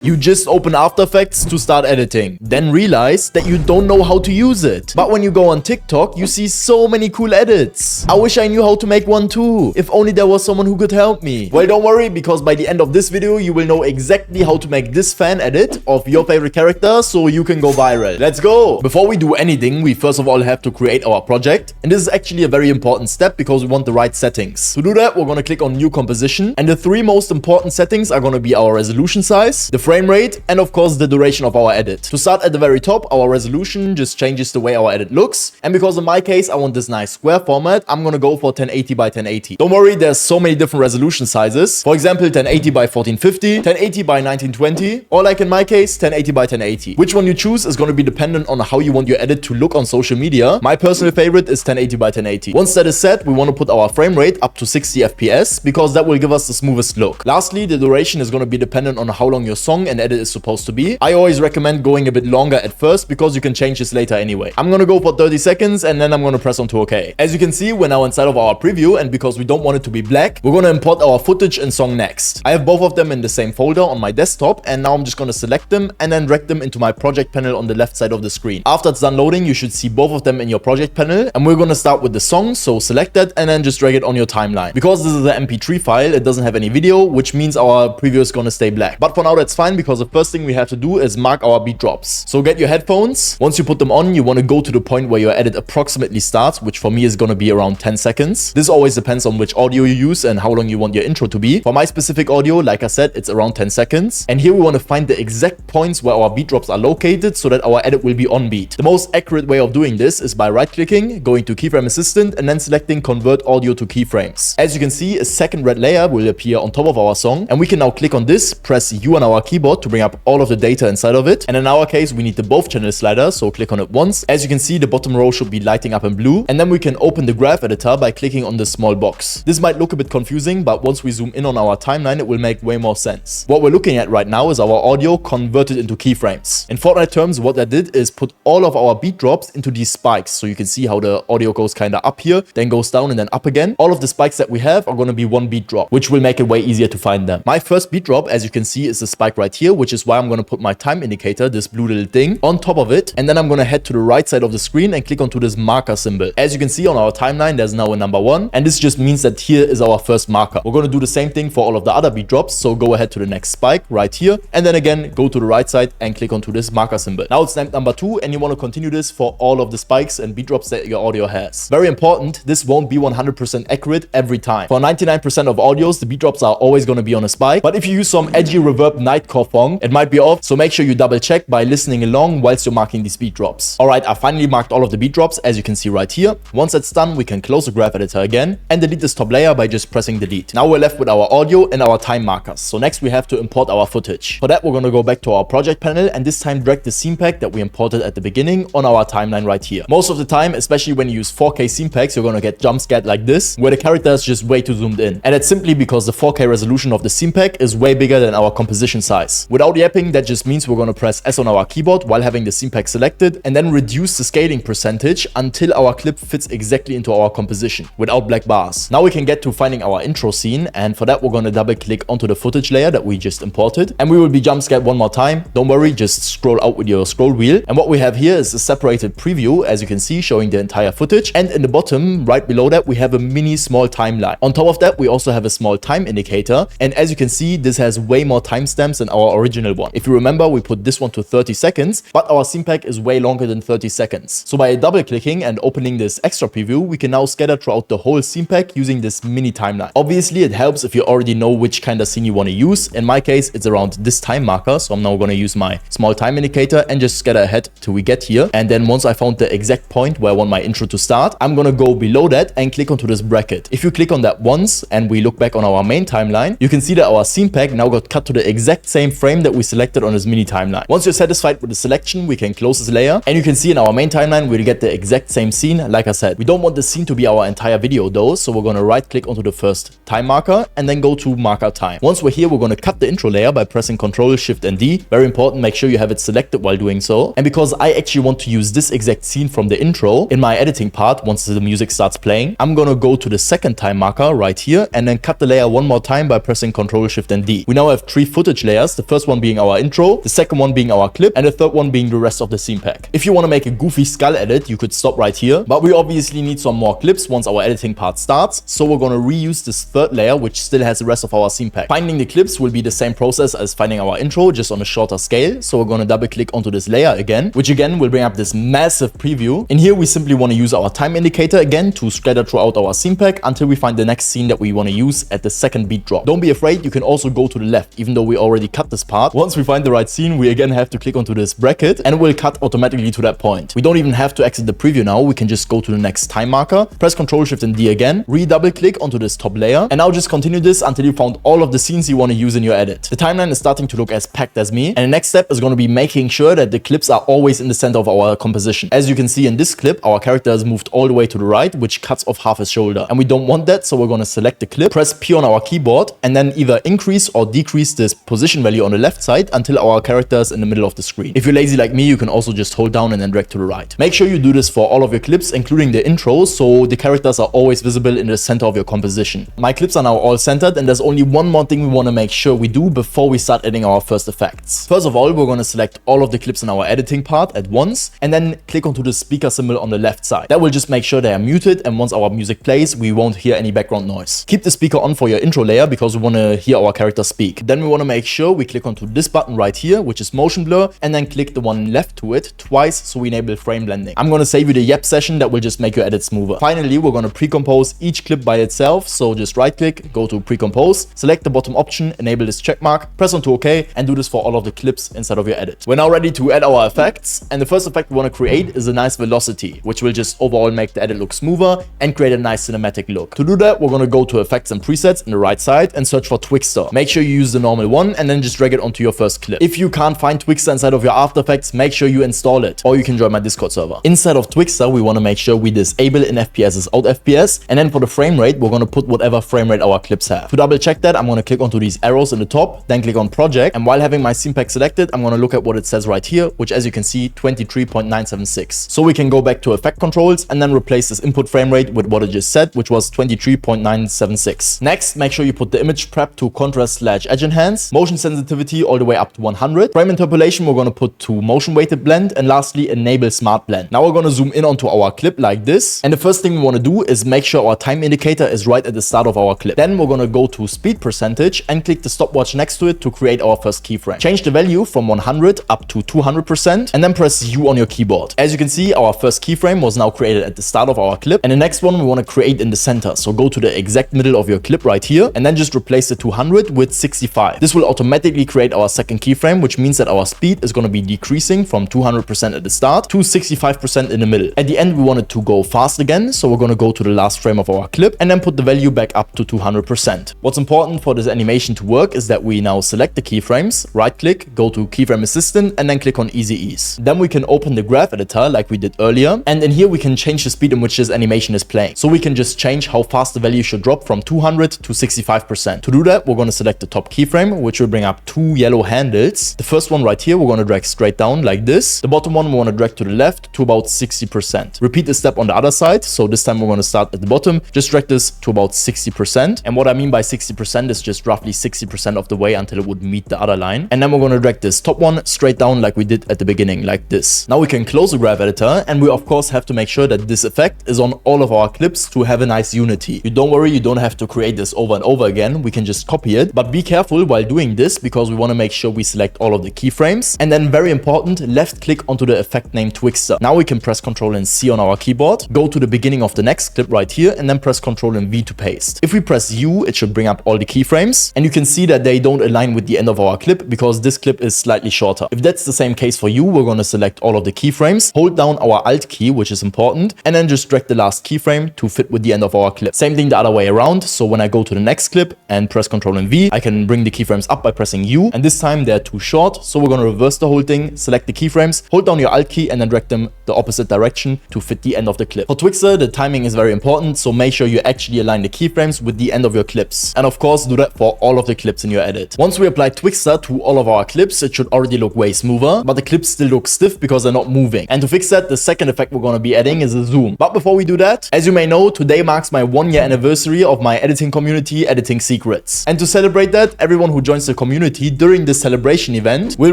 You just open After Effects to start editing, then realize that you don't know how to use it. But when you go on TikTok, you see so many cool edits. I wish I knew how to make one too. If only there was someone who could help me. Well, don't worry, because by the end of this video, you will know exactly how to make this fan edit of your favorite character so you can go viral. Let's go! Before we do anything, we first of all have to create our project. And this is actually a very important step because we want the right settings. To do that, we're gonna click on New Composition. And the three most important settings are gonna be our resolution size, the frame rate, and of course the duration of our edit. To start at the very top, our resolution just changes the way our edit looks. And because in my case I want this nice square format, I'm gonna go for 1080 by 1080. Don't worry, there's so many different resolution sizes. For example, 1080 by 1450, 1080 by 1920, or like in my case, 1080 by 1080. Which one you choose is gonna be dependent on how you want your edit to look on social media. My personal favorite is 1080 by 1080. Once that is set, we wanna put our frame rate up to 60 FPS because that will give us the smoothest look. Lastly, the duration is gonna be dependent on how long your song and edit is supposed to be. I always recommend going a bit longer at first because you can change this later anyway. I'm gonna go for 30 seconds and then I'm gonna press on to OK. As you can see, we're now inside of our preview, and because we don't want it to be black, we're gonna import our footage and song next. I have both of them in the same folder on my desktop, and now I'm just gonna select them and then drag them into my project panel on the left side of the screen. After it's done loading, you should see both of them in your project panel, and we're gonna start with the song, so select that and then just drag it on your timeline. Because this is an MP3 file, it doesn't have any video, which means our preview is gonna stay black. But for now, that's fine because the first thing we have to do is mark our beat drops. So get your headphones. Once you put them on, you want to go to the point where your edit approximately starts, which for me is going to be around 10 seconds. This always depends on which audio you use and how long you want your intro to be. For my specific audio, like I said, it's around 10 seconds. And here we want to find the exact points where our beat drops are located so that our edit will be on beat. The most accurate way of doing this is by right-clicking, going to Keyframe Assistant, and then selecting Convert Audio to Keyframes. As you can see, a second red layer will appear on top of our song, and we can now click on this, press U on our keyboard to bring up all of the data inside of it. And in our case, we need the both channel slider, so click on it once. As you can see, the bottom row should be lighting up in blue, and then we can open the graph editor by clicking on this small box. This might look a bit confusing, but once we zoom in on our timeline, it will make way more sense. What we're looking at right now is our audio converted into keyframes. In Fortnite terms, what that did is put all of our beat drops into these spikes, so you can see how the audio goes kind of up here, then goes down and then up again. All of the spikes that we have are going to be one beat drop, which will make it way easier to find them. My first beat drop, as you can see, is the spike right here, which is why I'm going to put my time indicator, this blue little thing, on top of it, and then I'm going to head to the right side of the screen and click onto this marker symbol. As you can see on our timeline, there's now a number 1, and this just means that here is our first marker. We're going to do the same thing for all of the other beat drops, so go ahead to the next spike right here, and then again go to the right side and click onto this marker symbol. Now it's named number 2, and you want to continue this for all of the spikes and beat drops that your audio has. Very important, this won't be 100% accurate every time. For 99% of audios, the beat drops are always going to be on a spike, but if you use some edgy reverb nightcore funk, it might be off, so make sure you double check by listening along whilst you're marking these beat drops. Alright, I finally marked all of the beat drops, as you can see right here. Once that's done, we can close the graph editor again and delete this top layer by just pressing delete. Now we're left with our audio and our time markers. So next we have to import our footage. For that, we're going to go back to our project panel and this time drag the scene pack that we imported at the beginning on our timeline right here. Most of the time, especially when you use 4K scene packs, you're going to get jump scared like this, where the character is just way too zoomed in. And that's simply because the 4K resolution of the scene pack is way bigger than our composition size. Without yapping, that just means we're going to press S on our keyboard while having the scene pack selected, and then reduce the scaling percentage until our clip fits exactly into our composition without black bars. Now we can get to finding our intro scene, and for that we're going to double click onto the footage layer that we just imported, and we will be jump scared one more time. Don't worry, just scroll out with your scroll wheel, and what we have here is a separated preview, as you can see, showing the entire footage, and in the bottom right below that we have a mini small timeline. On top of that we also have a small time indicator, and as you can see, this has way more timestamps than our original one. If you remember, we put this one to 30 seconds, but our scene pack is way longer than 30 seconds. So by double clicking and opening this extra preview, we can now scatter throughout the whole scene pack using this mini timeline. Obviously, it helps if you already know which kind of scene you want to use. In my case, it's around this time marker, so I'm now going to use my small time indicator and just scatter ahead till we get here. And then once I found the exact point where I want my intro to start, I'm going to go below that and click onto this bracket. If you click on that once and we look back on our main timeline, you can see that our scene pack now got cut to the exact same frame that we selected on this mini timeline. Once you're satisfied with the selection, we can close this layer, and you can see in our main timeline we'll get the exact same scene. Like I said, we don't want the scene to be our entire video though, so we're going to right click onto the first time marker and then go to marker time. Once we're here, we're going to cut the intro layer by pressing Ctrl Shift and D. Very important, make sure you have it selected while doing so. And because I actually want to use this exact scene from the intro in my editing part, once the music starts playing, I'm going to go to the second time marker right here and then cut the layer one more time by pressing Ctrl Shift and D. We now have 3 footage layers layers, the first one being our intro, the second one being our clip, and the third one being the rest of the scene pack. If you want to make a goofy skull edit, you could stop right here, but we obviously need some more clips once our editing part starts, so we're going to reuse this third layer, which still has the rest of our scene pack. Finding the clips will be the same process as finding our intro, just on a shorter scale, so we're going to double click onto this layer again, which again will bring up this massive preview. In here we simply want to use our time indicator again to scatter throughout our scene pack until we find the next scene that we want to use at the second beat drop. Don't be afraid, you can also go to the left, even though we already cut this part. Once we find the right scene, we again have to click onto this bracket and it will cut automatically to that point. We don't even have to exit the preview now, we can just go to the next time marker, press Ctrl Shift and D again, re-double click onto this top layer, and now just continue this until you found all of the scenes you want to use in your edit. The timeline is starting to look as packed as me, and the next step is going to be making sure that the clips are always in the center of our composition. As you can see in this clip, our character has moved all the way to the right, which cuts off half his shoulder, and we don't want that, so we're going to select the clip, press P on our keyboard, and then either increase or decrease this position value on the left side until our character is in the middle of the screen. If you're lazy like me, you can also just hold down and then drag to the right. Make sure you do this for all of your clips, including the intros, so the characters are always visible in the center of your composition. My clips are now all centered, and there's only one more thing we want to make sure we do before we start adding our first effects. First of all, we're going to select all of the clips in our editing part at once, and then click onto the speaker symbol on the left side. That will just make sure they are muted, and once our music plays, we won't hear any background noise. Keep the speaker on for your intro layer because we want to hear our character speak. Then we want to make sure we click onto this button right here, which is motion blur, and then click the one left to it twice so we enable frame blending. I'm going to save you the yep session that will just make your edit smoother. Finally, we're going to pre-compose each clip by itself, so just right click, go to pre-compose, select the bottom option, enable this check mark, press onto OK, and do this for all of the clips inside of your edit. We're now ready to add our effects, and the first effect we want to create is a nice velocity, which will just overall make the edit look smoother and create a nice cinematic look. To do that, we're going to go to effects and presets in the right side and search for Twixtor. Make sure you use the normal one and then just drag it onto your first clip. If you can't find Twixtor inside of your After Effects, make sure you install it, or you can join my Discord server. Inside of Twixtor, we want to make sure we disable in FPS is out FPS, and then for the frame rate, we're going to put whatever frame rate our clips have. To double check that, I'm going to click onto these arrows in the top, then click on project, and while having my scene pack selected, I'm going to look at what it says right here, which as you can see, 23.976. So we can go back to effect controls and then replace this input frame rate with what it just said, which was 23.976. Next, make sure you put the image prep to contrast/edge enhance, motion sensitivity all the way up to 100, frame interpolation we're going to put to motion weighted blend, and lastly enable smart blend. Now we're going to zoom in onto our clip like this, and the first thing we want to do is make sure our time indicator is right at the start of our clip. Then we're going to go to speed percentage and click the stopwatch next to it to create our first keyframe. Change the value from 100 up to 200% and then press U on your keyboard. As you can see, our first keyframe was now created at the start of our clip, and the next one we want to create in the center. So go to the exact middle of your clip right here and then just replace the 200 with 65. This will automatically create our second keyframe, which means that our speed is going to be decreasing from 200% at the start to 65% in the middle. At the end, we want it to go fast again, so we're going to go to the last frame of our clip and then put the value back up to 200%. What's important for this animation to work is that we now select the keyframes, right click, go to keyframe assistant, and then click on easy ease. Then we can open the graph editor like we did earlier, and in here we can change the speed in which this animation is playing. So we can just change how fast the value should drop from 200 to 65%. To do that, we're going to select the top keyframe, which will bring up two yellow handles. The first one right here, we're going to drag straight down like this. The bottom one, we want to drag to the left to about 60%. Repeat the step on the other side. So this time we're going to start at the bottom. Just drag this to about 60%. And what I mean by 60% is just roughly 60% of the way until it would meet the other line. And then we're going to drag this top one straight down like we did at the beginning, like this. Now we can close the graph editor, and we of course have to make sure that this effect is on all of our clips to have a nice unity. You don't worry, you don't have to create this over and over again. We can just copy it, but be careful while doing this because we want to make sure we select all of the keyframes. And then very important, left click onto the effect name Twixtor. Now we can press Ctrl and C on our keyboard, go to the beginning of the next clip right here, and then press Ctrl and V to paste. If we press U, it should bring up all the keyframes, and you can see that they don't align with the end of our clip because this clip is slightly shorter. If that's the same case for you, we're going to select all of the keyframes, hold down our Alt key, which is important, and then just drag the last keyframe to fit with the end of our clip. Same thing the other way around. So when I go to the next clip and press Ctrl and V, I can bring the keyframes up by pressing U, and this time they're too short, so we're going to reverse the whole thing, select the keyframes, hold down your Alt key, and then drag them the opposite direction to fit the end of the clip. For Twixtor, the timing is very important, so make sure you actually align the keyframes with the end of your clips. And of course, do that for all of the clips in your edit. Once we apply Twixtor to all of our clips, it should already look way smoother, but the clips still look stiff because they're not moving. And to fix that, the second effect we're going to be adding is a zoom. But before we do that, as you may know, today marks my 1-year anniversary of my editing community, Editing Secrets. And to celebrate that, everyone who joins the community community during this celebration event will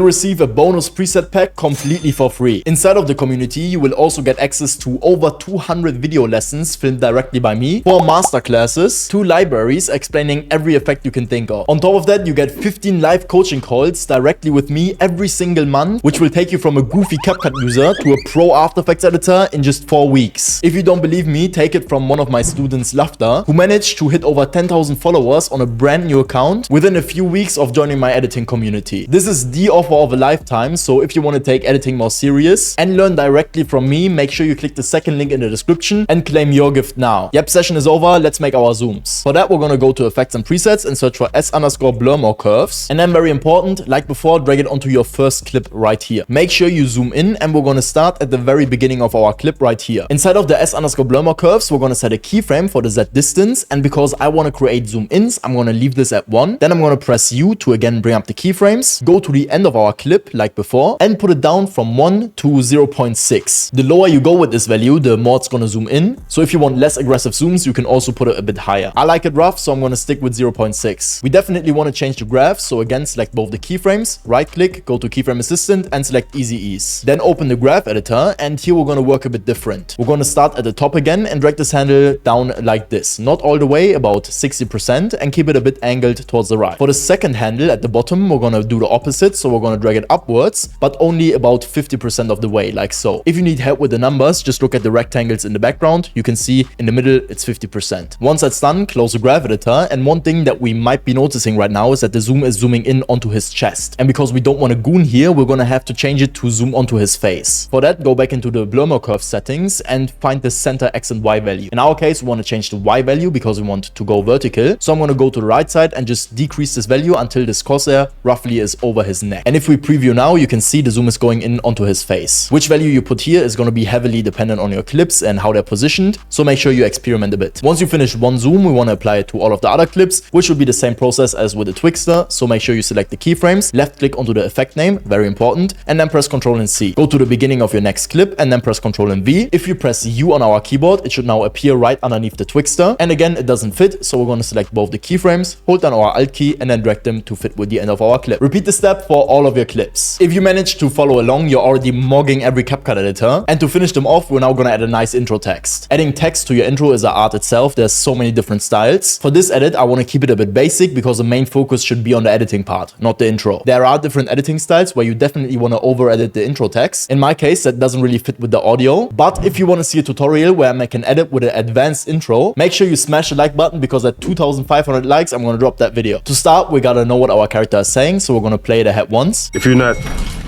receive a bonus preset pack completely for free. Inside of the community, you will also get access to over 200 video lessons filmed directly by me, 4 masterclasses, 2 libraries explaining every effect you can think of. On top of that, you get 15 live coaching calls directly with me every single month, which will take you from a goofy CapCut user to a pro After Effects editor in just 4 weeks. If you don't believe me, take it from one of my students, Lafter, who managed to hit over 10,000 followers on a brand new account within a few weeks of joining my editing community. This is the offer of a lifetime, so if you want to take editing more serious and learn directly from me, make sure you click the second link in the description and claim your gift now. Yep, session is over, let's make our zooms. For that, we're gonna go to effects and presets and search for S_blur more curves. And then very important, like before, drag it onto your first clip right here. Make sure you zoom in, and we're gonna start at the very beginning of our clip right here. Inside of the S_blur more curves, we're gonna set a keyframe for the Z distance, and because I wanna create zoom ins, I'm gonna leave this at 1. Then I'm gonna press U to again bring up the keyframes, go to the end of our clip like before, and put it down from 1 to 0.6. The lower you go with this value, the more it's gonna zoom in. So if you want less aggressive zooms, you can also put it a bit higher. I like it rough, so I'm gonna stick with 0.6. We definitely wanna change the graph, so again, select both the keyframes, right click, go to keyframe assistant, and select easy ease. Then open the graph editor, and here we're gonna work a bit different. We're gonna start at the top again and drag this handle down like this. Not all the way, about 60%, and keep it a bit angled towards the right. For the second handle at the bottom, we're gonna do the opposite, so we're gonna drag it upwards, but only about 50% of the way, like so. If you need help with the numbers, just look at the rectangles in the background. You can see in the middle, it's 50%. Once that's done, close the graph editor, and one thing that we might be noticing right now is that the zoom is zooming in onto his chest. And because we don't want a goon here, we're gonna have to change it to zoom onto his face. For that, go back into the blur more curve settings and find the center X and Y value. In our case, we want to change the Y value because we want to go vertical. So I'm gonna go to the right side and just decrease this value until this crosshair roughly is over his neck. And if we preview now, you can see the zoom is going in onto his face. Which value you put here is gonna be heavily dependent on your clips and how they're positioned, so make sure you experiment a bit. Once you finish one zoom, we want to apply it to all of the other clips, which will be the same process as with the Twixtor, so make sure you select the keyframes, left click onto the effect name, very important, and then press Ctrl and C. Go to the beginning of your next clip and then press Ctrl and V. If you press U on our keyboard, it should now appear right underneath the Twixtor, and again, it doesn't fit, so we're going to select both the keyframes, hold down our Alt key, and then drag them to fit with the end of our clip. Repeat the step for all of your clips. If you manage to follow along, you're already mogging every CapCut editor, and to finish them off, we're now going to add a nice intro text. Adding text to your intro is an art itself. There's so many different styles. For this edit, I want to keep it a bit basic because the main focus should be on the editing part, not the intro. There are different editing styles where you definitely want to over edit the intro text. In my case, that doesn't really fit with the audio, but if you want to see a tutorial where I make an edit with an advanced intro, make sure you smash the like button because at 2,500 likes, I'm going to drop that video. To start, we got to know what our character is saying, so we're going to play it ahead once. If you're not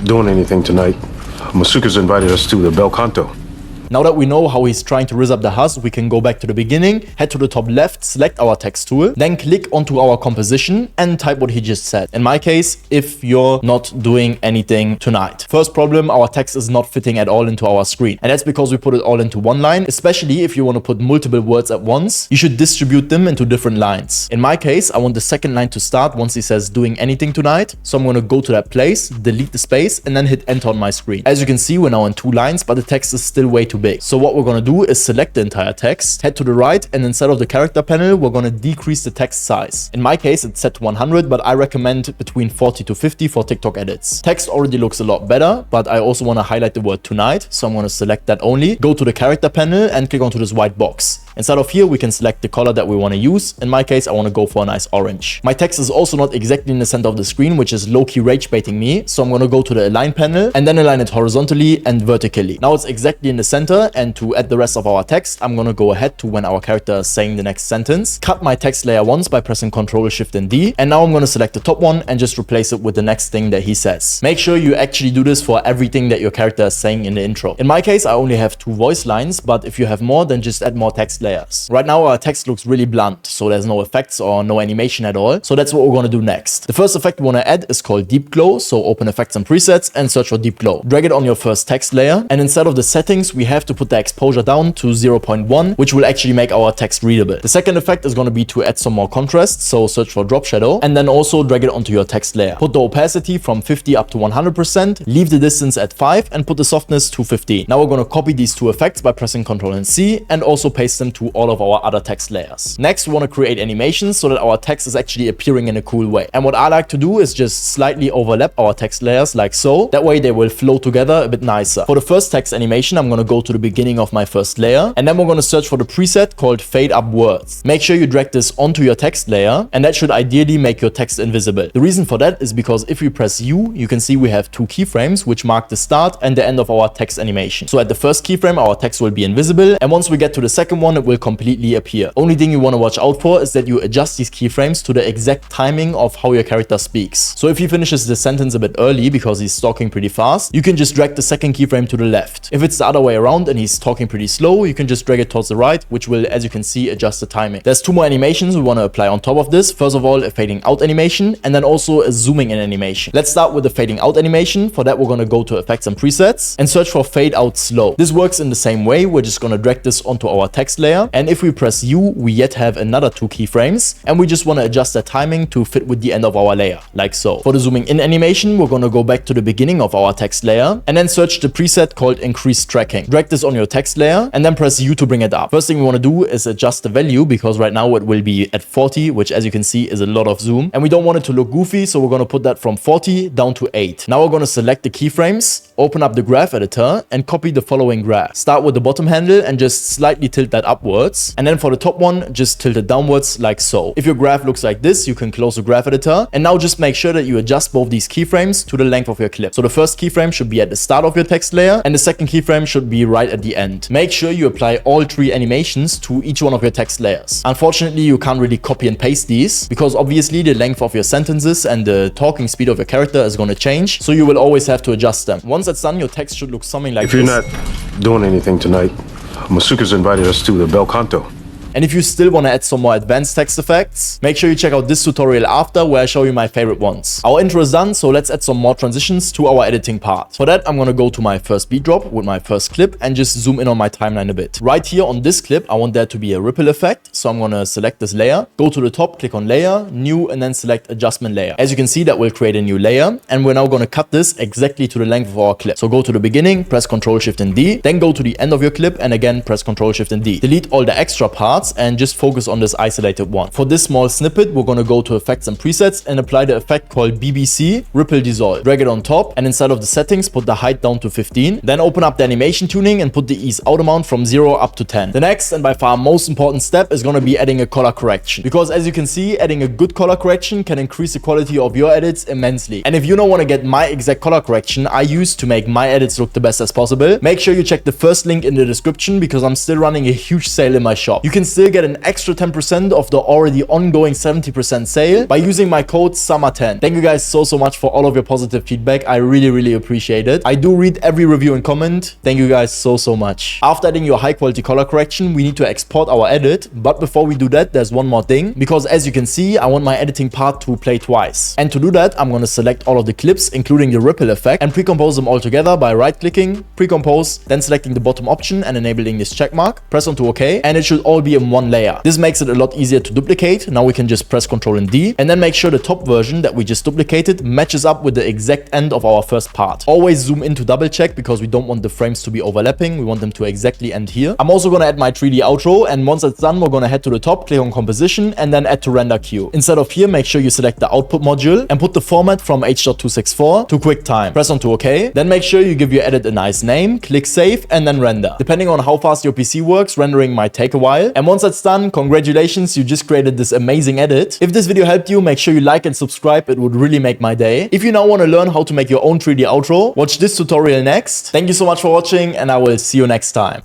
doing anything tonight, Masuka's invited us to the Bel Canto. Now that we know how he's trying to rizz up the husk, we can go back to the beginning, head to the top left, select our text tool, then click onto our composition and type what he just said. In my case, if you're not doing anything tonight. First problem, our text is not fitting at all into our screen. And that's because we put it all into one line, especially if you want to put multiple words at once, you should distribute them into different lines. In my case, I want the second line to start once he says doing anything tonight. So I'm going to go to that place, delete the space, and then hit enter on my screen. As you can see, we're now in 2 lines, but the text is still way too big. So what we're going to do is select the entire text, head to the right, and instead of the character panel, we're going to decrease the text size. In my case, it's set to 100, but I recommend between 40 to 50 for TikTok edits. Text already looks a lot better, but I also want to highlight the word tonight, so I'm going to select that only. Go to the character panel and click onto this white box. Inside of here, we can select the color that we want to use. In my case, I want to go for a nice orange. My text is also not exactly in the center of the screen, which is low-key rage baiting me. So I'm going to go to the align panel and then align it horizontally and vertically. Now it's exactly in the center, and to add the rest of our text, I'm going to go ahead to when our character is saying the next sentence. Cut my text layer once by pressing Ctrl, Shift, and D. And now I'm going to select the top one and just replace it with the next thing that he says. Make sure you actually do this for everything that your character is saying in the intro. In my case, I only have 2 voice lines, but if you have more, then just add more text layers. Right now, our text looks really blunt, so there's no effects or no animation at all. So that's what we're going to do next. The first effect we want to add is called Deep Glow. So open Effects and Presets and search for Deep Glow. Drag it on your first text layer. And instead of the settings, we have have to put the exposure down to 0.1, which will actually make our text readable. The second effect is going to be to add some more contrast, so search for drop shadow, and then also drag it onto your text layer. Put the opacity from 50 up to 100%, leave the distance at 5, and put the softness to 15. Now we're going to copy these two effects by pressing Ctrl and C, and also paste them to all of our other text layers. Next, we want to create animations so that our text is actually appearing in a cool way. And what I like to do is just slightly overlap our text layers like so. That way they will flow together a bit nicer. For the first text animation, I'm going to go to the beginning of my first layer, and then we're going to search for the preset called Fade Up Words. Make sure you drag this onto your text layer, and that should ideally make your text invisible. The reason for that is because if we press U, you can see we have two keyframes which mark the start and the end of our text animation. So at the first keyframe, our text will be invisible, and once we get to the second one, it will completely appear. Only thing you want to watch out for is that you adjust these keyframes to the exact timing of how your character speaks. So if he finishes the sentence a bit early because he's talking pretty fast, you can just drag the second keyframe to the left. If it's the other way around and he's talking pretty slow, you can just drag it towards the right, which will, as you can see, adjust the timing. There's two more animations we want to apply on top of this. First of all, a fading out animation, and then also a zooming in animation. Let's start with the fading out animation. For that, we're going to go to effects and presets and search for fade out slow. This works in the same way. We're just going to drag this onto our text layer, and if we press U, we yet have another two keyframes, and we just want to adjust the timing to fit with the end of our layer, like so. For the zooming in animation, we're going to go back to the beginning of our text layer, and then search the preset called increase tracking. Drag this on your text layer, and then press U to bring it up. First thing we want to do is adjust the value, because right now it will be at 40, which as you can see is a lot of zoom, and we don't want it to look goofy, so we're going to put that from 40 down to 8. Now we're going to select the keyframes, open up the graph editor, and copy the following graph. Start with the bottom handle and just slightly tilt that upwards, and then for the top one, just tilt it downwards like so. If your graph looks like this, you can close the graph editor, and now just make sure that you adjust both these keyframes to the length of your clip. So the first keyframe should be at the start of your text layer, and the second keyframe should be right at the end. Make sure you apply all three animations to each one of your text layers. Unfortunately, you can't really copy and paste these, because obviously the length of your sentences and the talking speed of your character is going to change, so you will always have to adjust them. Once that's done, your text should look something like this. If you're not doing anything tonight, Masuka's invited us to the bel canto. And if you still want to add some more advanced text effects, make sure you check out this tutorial after, where I show you my favorite ones. Our intro is done, so let's add some more transitions to our editing part. For that, I'm going to go to my first beat drop with my first clip and just zoom in on my timeline a bit. Right here on this clip, I want there to be a ripple effect, so I'm going to select this layer, go to the top, click on layer, new, and then select adjustment layer. As you can see, that will create a new layer, and we're now going to cut this exactly to the length of our clip. So go to the beginning, press Ctrl Shift and D, then go to the end of your clip, and again press Ctrl Shift and D. Delete all the extra parts and just focus on this isolated one. For this small snippet, we're going to go to effects and presets and apply the effect called BBC Ripple Dissolve. Drag it on top, and inside of the settings, put the height down to 15. Then open up the animation tuning and put the ease out amount from 0 up to 10. The next and by far most important step is going to be adding a color correction, because as you can see, adding a good color correction can increase the quality of your edits immensely. And if you don't want to get my exact color correction I use to make my edits look the best as possible, make sure you check the first link in the description, because I'm still running a huge sale in my shop. You can still get an extra 10% of the already ongoing 70% sale by using my code SUMMER10. Thank you guys so much for all of your positive feedback. I really appreciate it. I do read every review and comment. Thank you guys so much. After adding your high quality color correction, we need to export our edit. But before we do that, there's one more thing, because as you can see, I want my editing part to play twice. And to do that, I'm going to select all of the clips, including the ripple effect, and pre-compose them all together by right-clicking, pre-compose, then selecting the bottom option and enabling this check mark. Press onto OK, and it should all be in one layer. This makes it a lot easier to duplicate. Now we can just press Ctrl and D, and then make sure the top version that we just duplicated matches up with the exact end of our first part. Always zoom in to double check, because we don't want the frames to be overlapping. We want them to exactly end here. I'm also going to add my 3D outro, and once it's done, we're going to head to the top, click on composition, and then add to render queue. Instead of here, make sure you select the output module and put the format from H.264 to QuickTime. Press onto OK, then make sure you give your edit a nice name, click save, and then render. Depending on how fast your PC works, rendering might take a while. And once that's done, congratulations, you just created this amazing edit. If this video helped you, make sure you like and subscribe. It would really make my day. If you now want to learn how to make your own 3D outro, watch this tutorial next. Thank you so much for watching, and I will see you next time.